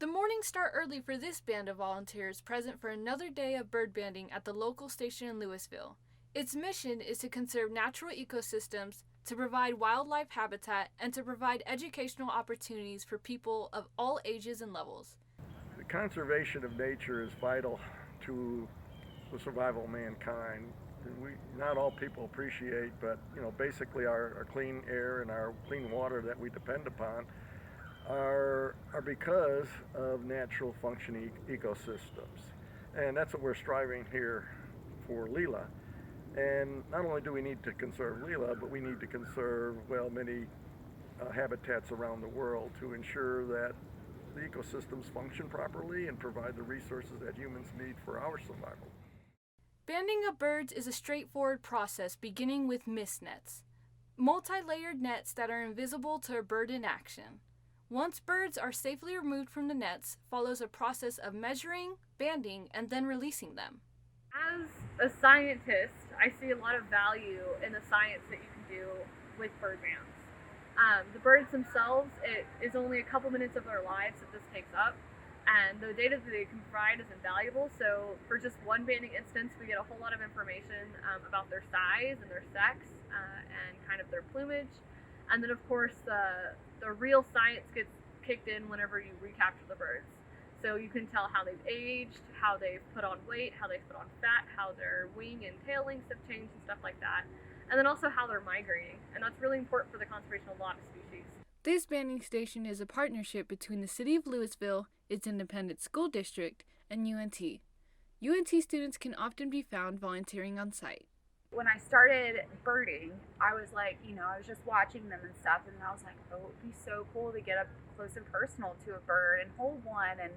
The mornings start early for this band of volunteers present for another day of bird banding at the local station in Lewisville. Its mission is to conserve natural ecosystems, to provide wildlife habitat, and to provide educational opportunities for people of all ages and levels. The conservation of nature is vital to the survival of mankind. Not all people appreciate, but basically our clean air and our clean water that we depend upon are because of natural functioning ecosystems. And that's what we're striving here for LLELA. And not only do we need to conserve LLELA, but we need to conserve, many habitats around the world to ensure that the ecosystems function properly and provide the resources that humans need for our survival. Banding of birds is a straightforward process beginning with mist nets, multi-layered nets that are invisible to a bird in action. Once birds are safely removed from the nets, follows a process of measuring, banding, and then releasing them. As a scientist, I see a lot of value in the science that you can do with bird bands. The birds themselves, it is only a couple minutes of their lives that this takes up, and the data that they can provide is invaluable. So for just one banding instance, we get a whole lot of information about their size and their sex and kind of their plumage. And then of course the real science gets kicked in whenever you recapture the birds. So you can tell how they've aged, how they've put on weight, how they've put on fat, how their wing and tail lengths have changed and stuff like that. And then also how they're migrating. And that's really important for the conservation of a lot of species. This banding station is a partnership between the City of Lewisville, its independent school district, and UNT. UNT students can often be found volunteering on site. When I started birding, I was like, I was just watching them and stuff, and I was like, oh, it would be so cool to get up close and personal to a bird and hold one and,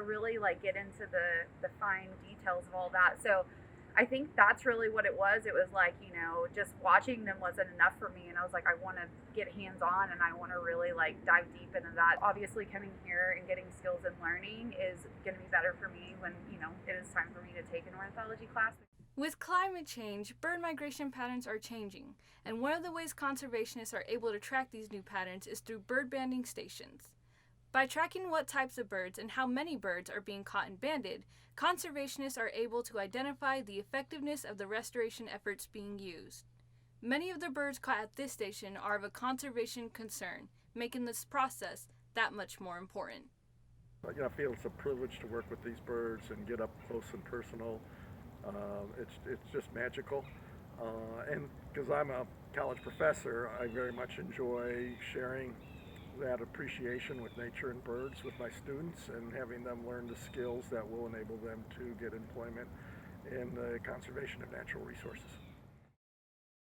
really like get into the fine details of all that. So I think that's really what it was. It was like, just watching them wasn't enough for me. And I was like, I want to get hands on and I want to really like dive deep into that. Obviously coming here and getting skills and learning is going to be better for me when, it is time for me to take an ornithology class. With climate change, bird migration patterns are changing, and one of the ways conservationists are able to track these new patterns is through bird banding stations. By tracking what types of birds and how many birds are being caught and banded, conservationists are able to identify the effectiveness of the restoration efforts being used. Many of the birds caught at this station are of a conservation concern, making this process that much more important. I feel it's a privilege to work with these birds and get up close and personal. It's just magical, and because I'm a college professor, I very much enjoy sharing that appreciation with nature and birds with my students and having them learn the skills that will enable them to get employment in the conservation of natural resources.